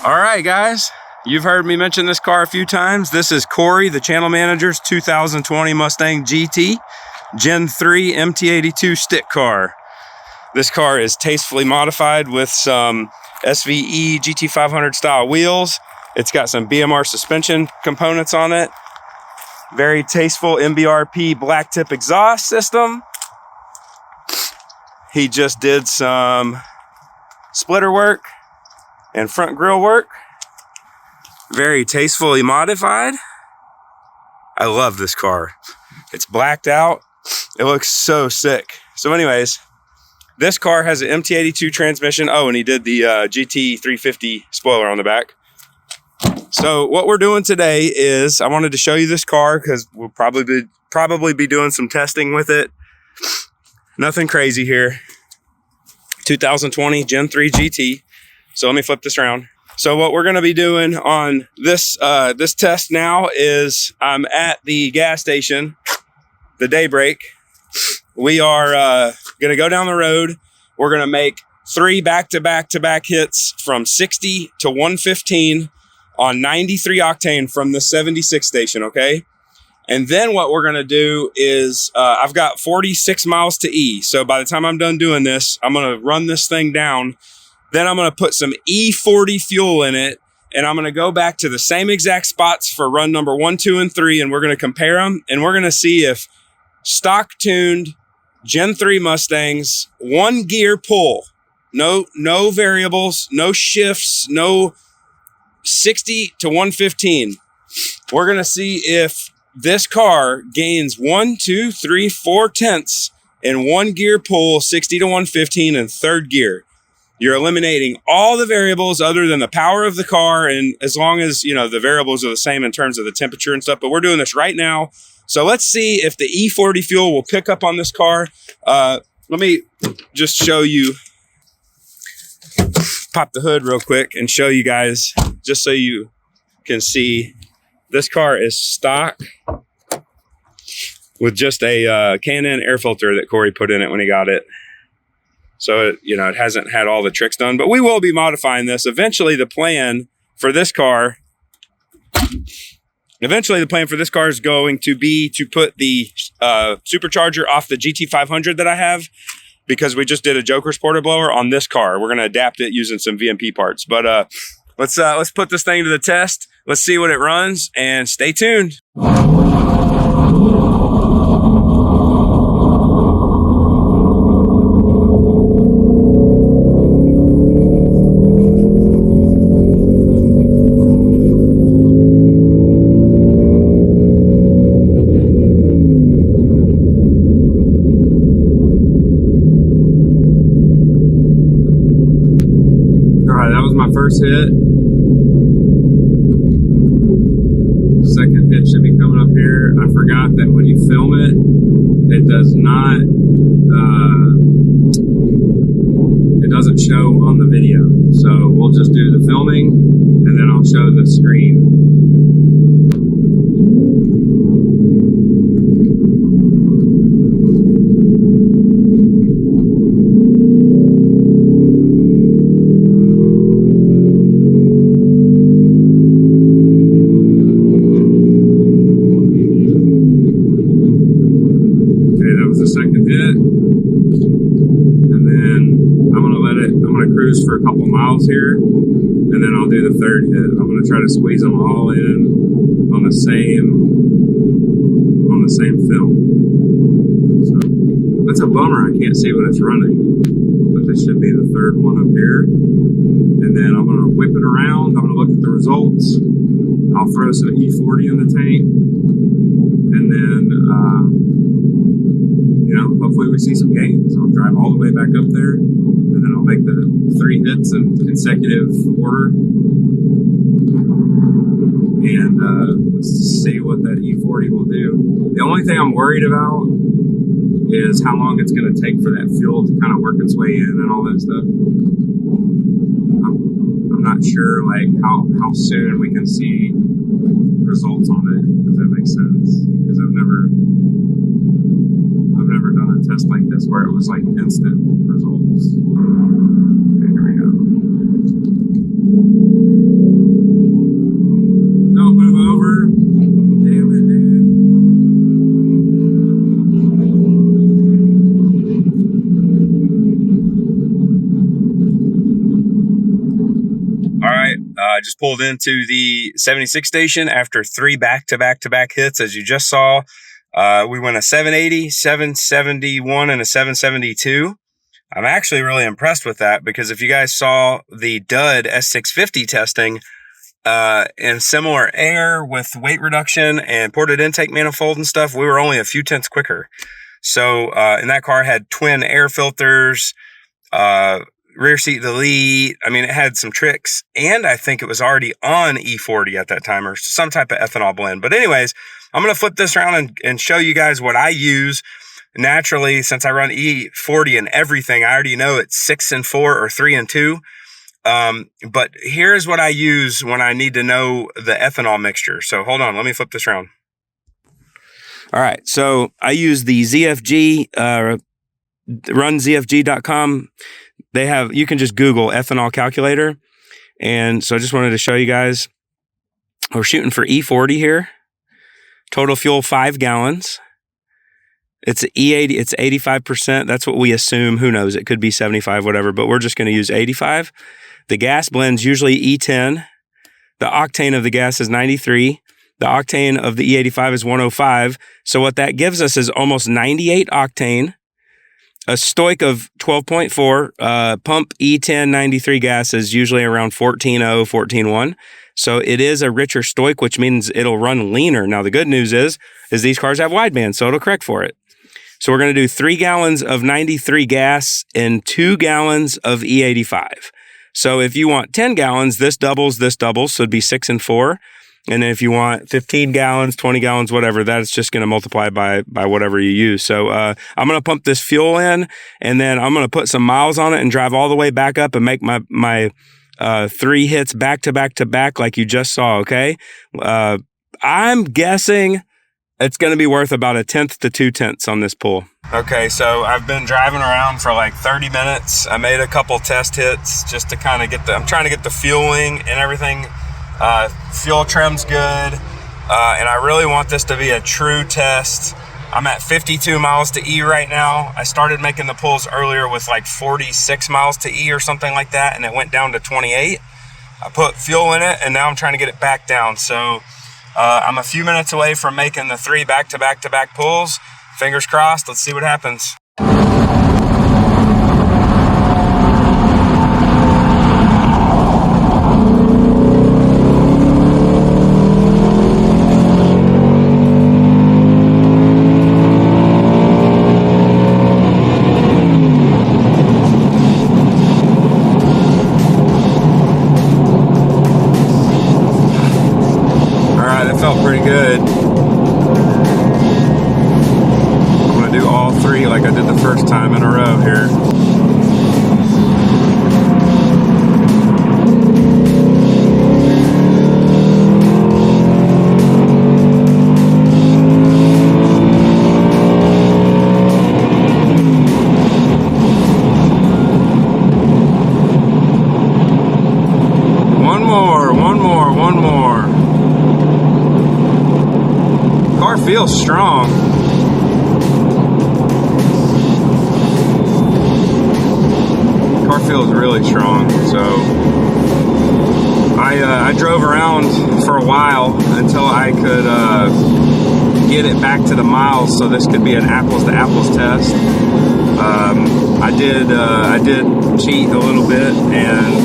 Alright guys, you've heard me mention this car a few times. This is Corey, the channel manager's 2020 Mustang GT Gen 3 MT82 stick car. This car is tastefully modified with some SVE GT500 style wheels. It's got some BMR suspension components on it. Very tasteful MBRP black tip exhaust system. He just did some splitter work and front grille work. Very tastefully modified. I love this car. It's blacked out. It looks so sick. So anyways, this car has an MT82 transmission. Oh, and he did the GT350 spoiler on the back. So what we're doing today is I wanted to show you this car because we'll probably be doing some testing with it. Nothing crazy here. 2020 Gen 3 GT. So let me flip this around. So what we're gonna be doing on this this test now is I'm at the gas station, the Daybreak. We are gonna go down the road. We're gonna make 3 back-to-back hits from 60 to 115 on 93 octane from the 76 station, okay? And then what we're gonna do is, I've got 46 miles to E. So by the time I'm done doing this, I'm gonna run this thing down. Then I'm gonna put some E40 fuel in it, and I'm gonna go back to the same exact spots for run number 1, 2, and 3, and we're gonna compare them, and we're gonna see if stock tuned Gen 3 Mustangs, 1 gear pull, no variables, no shifts, no 60 to 115. We're gonna see if this car gains 1, 2, 3, 4 tenths in 1 gear pull, 60 to 115 in 3rd gear. You're eliminating all the variables other than the power of the car, and as long as, you know, the variables are the same in terms of the temperature and stuff, but we're doing this right now. So let's see if the E40 fuel will pick up on this car. Let me just show you, pop the hood real quick and show you guys, just so you can see. This car is stock with just a K&N air filter that Corey put in it when he got it. So, you know, it hasn't had all the tricks done, but we will be modifying this. Eventually, the plan for this car is going to be to put the supercharger off the GT500 that I have, because we just did a Joker's porta blower on this car. We're going to adapt it using some VMP parts. But let's put this thing to the test. Let's see what it runs, and stay tuned. First hit. Second hit should be coming up here. I forgot that when you film it, it does not, it doesn't show on the video. So we'll just do the filming and then I'll show the screen. For a couple miles here, and then I'll do the 3rd hit. I'm going to try to squeeze them all in on the same film. So that's a bummer. I can't see what it's running, but this should be the 3rd one up here. And then I'm going to whip it around. I'm going to look at the results. I'll throw some E40 in the tank, and then you know, hopefully we see some gains. I'll drive all the way back up there, and then I'll make the 3 hits in consecutive order. And let's see what that E40 will do. The only thing I'm worried about is how long it's going to take for that fuel to kind of work its way in and all that stuff. I'm not sure like how soon we can see results on it, if that makes sense. Because I've never done a test like this where it was like instant results. Okay, here we go. Don't move over. Damn it, dude. All right, I just pulled into the 76 station after 3 back-to-back hits, as you just saw. We went a 780, 771, and a 772. I'm actually really impressed with that because if you guys saw the dud S650 testing, in similar air with weight reduction and ported intake manifold and stuff, we were only a few tenths quicker. So, and that car had twin air filters, rear seat delete. I mean, it had some tricks, and I think it was already on E40 at that time or some type of ethanol blend. But anyways, I'm going to flip this around and show you guys what I use. Naturally, since I run E40 and everything, I already know it's 6 and 4 or 3 and 2. But here's what I use when I need to know the ethanol mixture. So hold on, let me flip this around. All right, so I use the ZFG, runzfg.com. They have, you can just Google ethanol calculator. And so I just wanted to show you guys, we're shooting for E40 here. Total fuel, 5 gallons. It's E80, it's 85%. That's what we assume. Who knows? It could be 75, whatever, but we're just going to use 85. The gas blend's usually E10. The octane of the gas is 93. The octane of the E85 is 105. So what that gives us is almost 98 octane. A stoic of 12.4, pump E10 93 gas is usually around 14.0, 14.1. So it is a richer stoic, which means it'll run leaner. Now, the good news is these cars have wideband, so it'll correct for it. So we're going to do 3 gallons of 93 gas and 2 gallons of E85. So if you want 10 gallons, this doubles, so it'd be 6 and 4. And then if you want 15 gallons, 20 gallons, whatever, that's just going to multiply by whatever you use. So I'm going to pump this fuel in, and then I'm going to put some miles on it and drive all the way back up and make my 3 hits back to back like you just saw, okay? I'm guessing it's going to be worth about 1/10 to 2/10 on this pull. Okay, so I've been driving around for like 30 minutes. I made a couple test hits just to kind of I'm trying to get the fueling and everything. Fuel trim's good, and I really want this to be a true test. I'm at 52 miles to E right now. I started making the pulls earlier with like 46 miles to E or something like that, and it went down to 28. I put fuel in it, and now I'm trying to get it back down. So I'm a few minutes away from making the 3 back-to-back pulls. Fingers crossed. Let's see what happens. Felt pretty good. I'm gonna do all 3 like I did the first time in a row here. One more. Car feels strong. Car feels really strong. So I drove around for a while until I could get it back to the miles, so this could be an apples to apples test. I did cheat a little bit and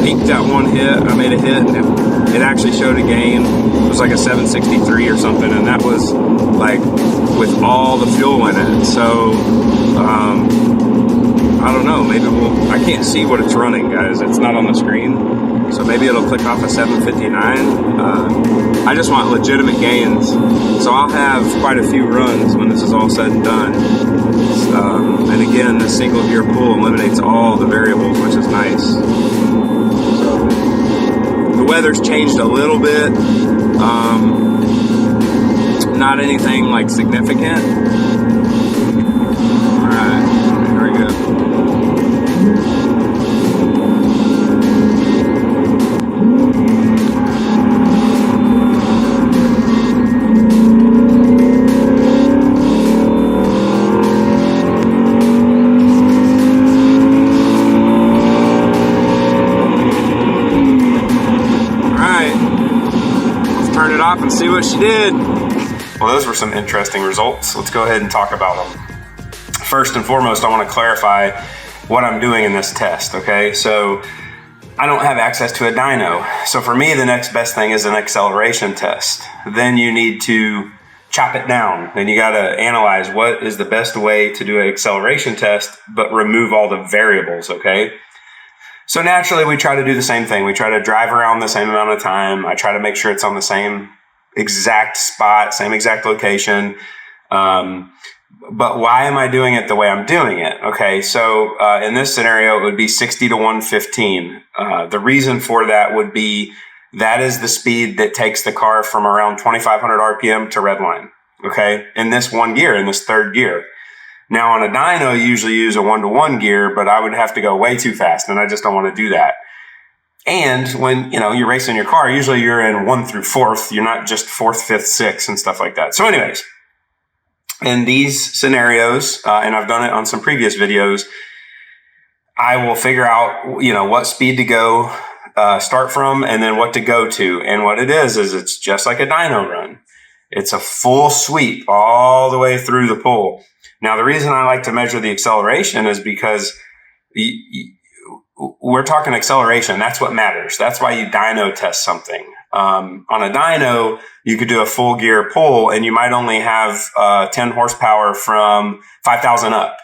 peaked at 1 hit. I made a hit and it actually showed a gain. It was like a 763 or something, and that was like with all the fuel in it. So I don't know, maybe I can't see what it's running, guys. It's not on the screen, so maybe it'll click off a 759. I just want legitimate gains, so I'll have quite a few runs when this is all said and done. And again, the single gear pull eliminates all the variables, which is nice. weather's changed a little bit. Not anything like significant. All right, here we go. Off and see what she did. Well, those were some interesting results. Let's go ahead and talk about them. First and foremost, I want to clarify what I'm doing in this test, okay? So I don't have access to a dyno. So for me, the next best thing is an acceleration test. Then you need to chop it down. Then you got to analyze what is the best way to do an acceleration test, but remove all the variables, okay? So naturally, we try to do the same thing. We try to drive around the same amount of time. I try to make sure it's on the same exact spot, same exact location. But why am I doing it the way I'm doing it? Okay, so in this scenario, it would be 60 to 115. The reason for that would be that is the speed that takes the car from around 2,500 RPM to redline, okay, in this one gear, in this third gear. Now on a dyno, you usually use a 1-to-1 gear, but I would have to go way too fast, and I just don't want to do that. And when you're racing your car, usually you're in 1 through 4th. You're not just 4th, 5th, 6th, and stuff like that. So anyways, in these scenarios, and I've done it on some previous videos, I will figure out what speed to go start from, and then what to go to. And what it is it's just like a dyno run. It's a full sweep all the way through the pull. Now, the reason I like to measure the acceleration is because we're talking acceleration. That's what matters. That's why you dyno test something. On a dyno, you could do a full gear pull and you might only have 10 horsepower from 5,000 up.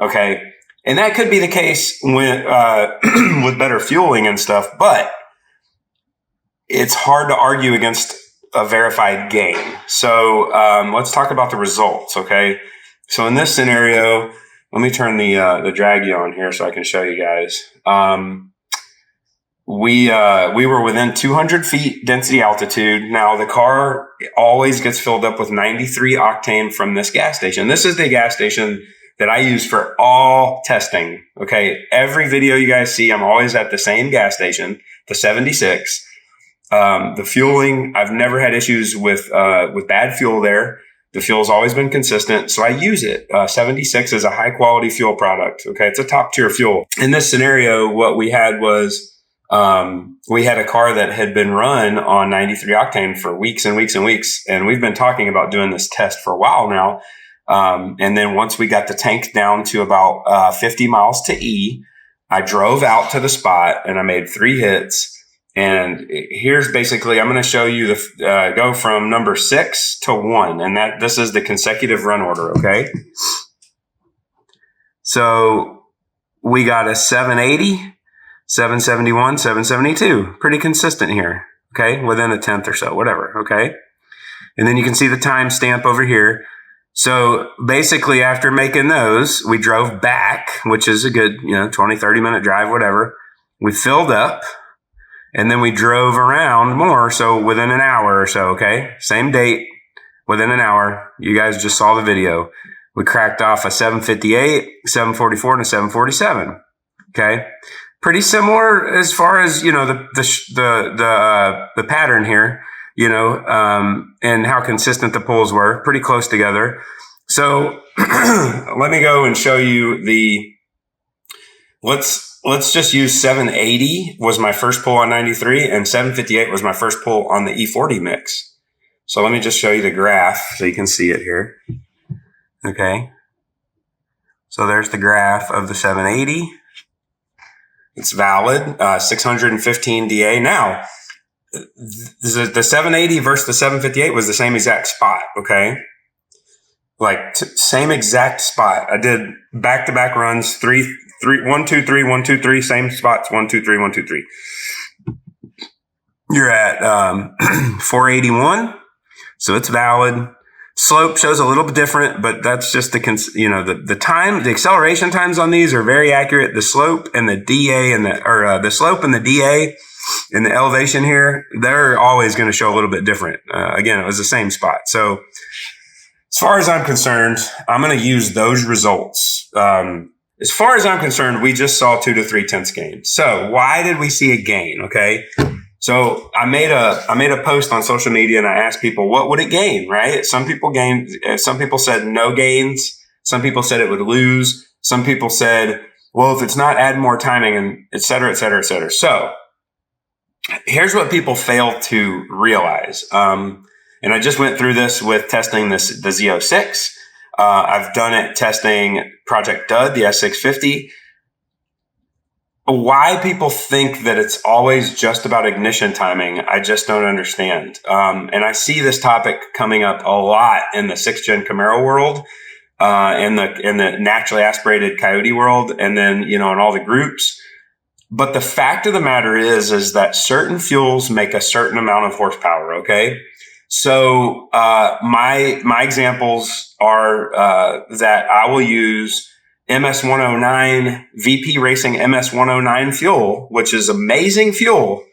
Okay. And that could be the case with better fueling and stuff, but it's hard to argue against a verified gain. So let's talk about the results. Okay. So in this scenario, let me turn the draggy on here so I can show you guys. We were within 200 feet density altitude. Now the car always gets filled up with 93 octane from this gas station. This is the gas station that I use for all testing. Okay, every video you guys see, I'm always at the same gas station, the 76. The fueling, I've never had issues with bad fuel there. The fuel's always been consistent, so I use it. 76 is a high quality fuel product. Okay, it's a top tier fuel. In this scenario, what we had was we had a car that had been run on 93 octane for weeks and weeks and weeks, and we've been talking about doing this test for a while now. And then once we got the tank down to about 50 miles to E, I drove out to the spot and I made 3 hits. And here's basically, I'm going to show you the go from number 6 to 1, and this is the consecutive run order. Okay, so we got a 780, 771, 772, pretty consistent here. Okay, within a tenth or so, whatever. Okay, and then you can see the time stamp over here. So basically, after making those, we drove back, which is a good 20, 30 minute drive, whatever. We filled up. And then we drove around more, so within an hour or so, okay? Same date, within an hour. You guys just saw the video. We cracked off a 758, 744, and a 747, okay? Pretty similar as far as, the pattern here, and how consistent the pulls were. Pretty close together. So let me go and show you Let's just use 780 was my first pull on 93 and 758 was my first pull on the E40 mix. So let me just show you the graph so you can see it here. Okay. So there's the graph of the 780. It's valid, 615 DA. Now, the 780 versus the 758 was the same exact spot, okay? Like same exact spot. I did back-to-back runs, 1, 2, 3, 1, 2, 3, same spots, 1, 2, 3, 1, 2, 3. You're at 481, so it's valid. Slope shows a little bit different, but that's just the time, the acceleration times on these are very accurate. The slope and the DA the slope and the DA in the elevation here, they're always going to show a little bit different. Again, it was the same spot. So as far as I'm concerned, I'm going to use those results. As far as I'm concerned, we just saw 2 to 3 tenths gain. So why did we see a gain? Okay. So I made a post on social media and I asked people, what would it gain? Right. Some people said no gains. Some people said it would lose. Some people said, well, if it's not, add more timing, and et cetera, et cetera, et cetera. So here's what people fail to realize. And I just went through this with testing the Z06. I've done it testing Project Dud, the S650. Why people think that it's always just about ignition timing, I just don't understand. And I see this topic coming up a lot in the 6th gen Camaro world, in the naturally aspirated Coyote world, and then, in all the groups. But the fact of the matter is that certain fuels make a certain amount of horsepower. Okay. So, my examples are, that I will use MS109, VP Racing MS109 fuel, which is amazing fuel.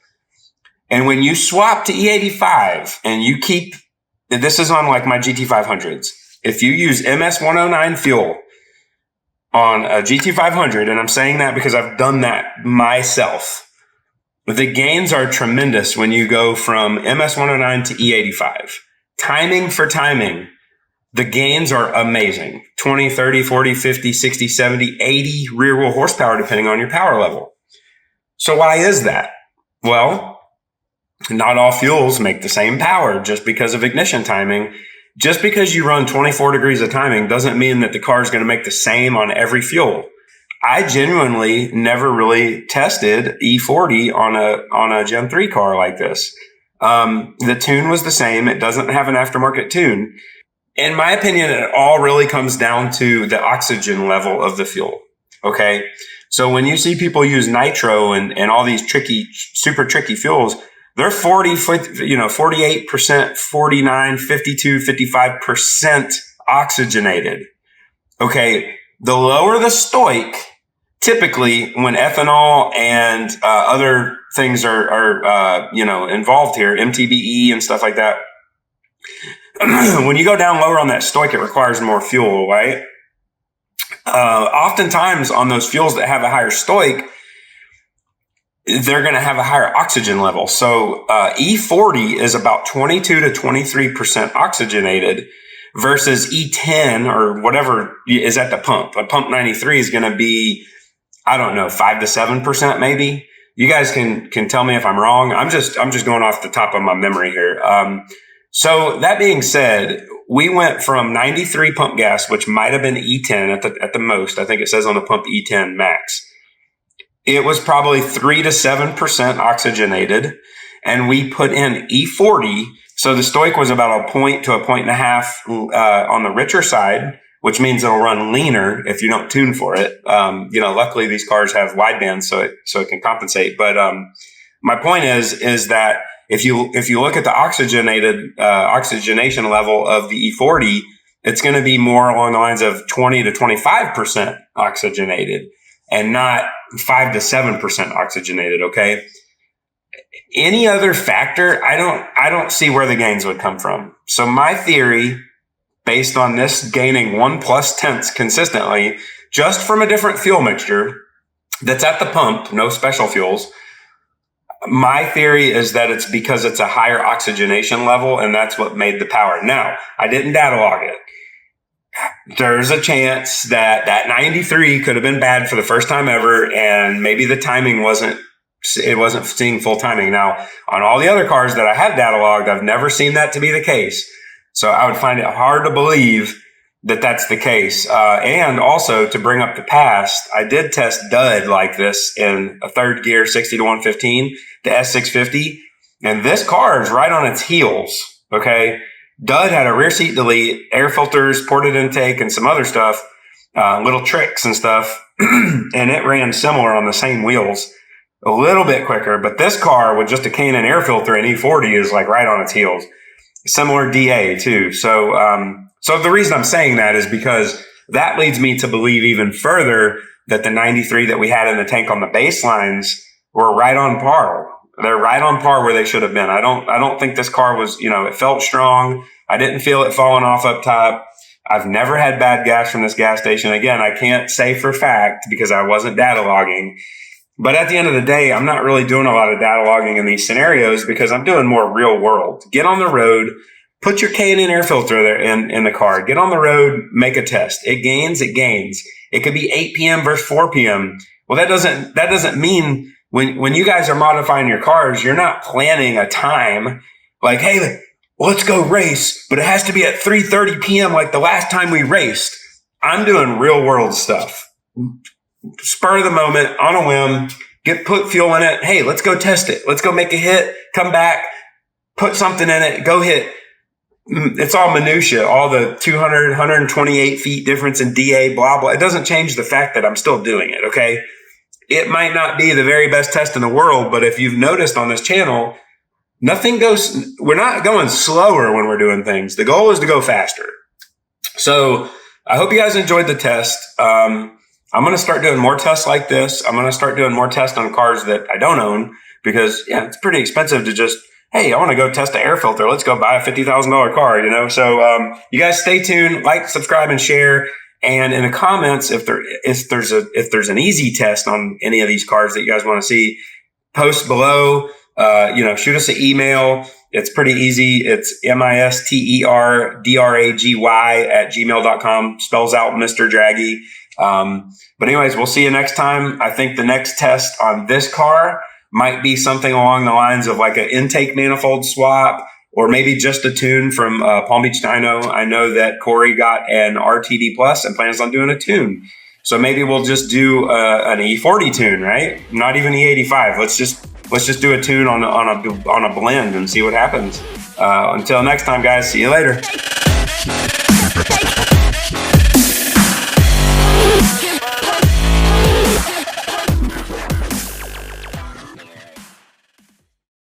And when you swap to E85 and you keep, this is on like my GT500s. If you use MS109 fuel on a GT500, and I'm saying that because I've done that myself, the gains are tremendous when you go from MS109 to E85. Timing for timing, the gains are amazing. 20, 30, 40, 50, 60, 70, 80 rear wheel horsepower, depending on your power level. So why is that? Well, not all fuels make the same power just because of ignition timing. Just because you run 24 degrees of timing doesn't mean that the car is going to make the same on every fuel. I genuinely never really tested E40 on a Gen 3 car like this. The tune was the same. It doesn't have an aftermarket tune. In my opinion, it all really comes down to the oxygen level of the fuel. Okay. So when you see people use nitro and all these super tricky fuels, they're 48%, 49, 52, 55% oxygenated. Okay. The lower the stoic, typically when ethanol and other things are involved here, MTBE and stuff like that, when you go down lower on that stoic, it requires more fuel, right? Oftentimes on those fuels that have a higher stoic, they're going to have a higher oxygen level. So E40 is about 22 to 23% oxygenated versus E10 or whatever is at the pump. A pump 93 is going to be, I don't know, 5 to 7% maybe. You guys can tell me if I'm wrong. I'm just going off the top of my memory here. So that being said, we went from 93 pump gas, which might have been E10 at the most. I think it says on the pump E10 max. It was probably 3 to 7% oxygenated, and we put in E40. So the stoic was about a point to a point and a half on the richer side, which means it'll run leaner if you don't tune for it. Luckily these cars have widebands, so it can compensate. But my point is that if you look at the oxygenation level of the E40, it's going to be more along the lines of 20 to 25% oxygenated and not 5 to 7% oxygenated. Okay. Any other factor, I don't see where the gains would come from. So my theory, based on this gaining 1+ tenths consistently, just from a different fuel mixture that's at the pump, no special fuels, my theory is that it's because it's a higher oxygenation level, and that's what made the power. Now, I didn't data log it. There's a chance that 93 could have been bad for the first time ever, and maybe the timing wasn't seeing full timing. Now, on all the other cars that I have data logged, I've never seen that to be the case. So I would find it hard to believe that that's the case. And also, to bring up the past, I did test Dud like this in a third gear 60 to 115, the S650, and this car is right on its heels. Okay. Dud had a rear seat delete, air filters, ported intake, and some other stuff, little tricks and stuff. And it ran similar on the same wheels, a little bit quicker. But this car with just a K&N air filter and E40 is like right on its heels. Similar DA too. So the reason I'm saying that is because that leads me to believe even further that the 93 that we had in the tank on the baselines were right on par. They're right on par where they should have been. I don't think this car was, you know, it felt strong. I didn't feel it falling off up top. I've never had bad gas from this gas station. Again, I can't say for fact because I wasn't data logging. But at the end of the day, I'm not really doing a lot of data logging in these scenarios because I'm doing more real world. Get on the road, put your K&N air filter there in the car. Get on the road, make a test. It gains, it gains. It could be 8 p.m. versus 4 p.m. Well, that doesn't mean when you guys are modifying your cars, you're not planning a time like, hey, let's go race, but it has to be at 3:30 p.m. like the last time we raced. I'm doing real world stuff. Spur of the moment, on a whim, put fuel in it. Hey, let's go test it. Let's go make a hit, come back, put something in it, go hit. It's all minutia, all the 200, 128 feet difference in DA, blah, blah. It doesn't change the fact that I'm still doing it, okay? It might not be the very best test in the world, but if you've noticed on this channel, we're not going slower when we're doing things. The goal is to go faster. So I hope you guys enjoyed the test. I'm going to start doing more tests like this. I'm going to start doing more tests on cars that I don't own because, yeah, it's pretty expensive to just, hey, I want to go test an air filter. Let's go buy a $50,000 car, you know? So you guys stay tuned, like, subscribe, and share. And in the comments, if there's an easy test on any of these cars that you guys want to see, post below. Shoot us an email. It's pretty easy. It's misterdragy@gmail.com. Spells out Mr. Draggy. But anyways, we'll see you next time. I think the next test on this car might be something along the lines of like an intake manifold swap, or maybe just a tune from Palm Beach Dyno. I know that Corey got an RTD Plus and plans on doing a tune. So maybe we'll just do an E40 tune, right? Not even E85. Let's just do a tune on a blend and see what happens. Until next time, guys. See you later.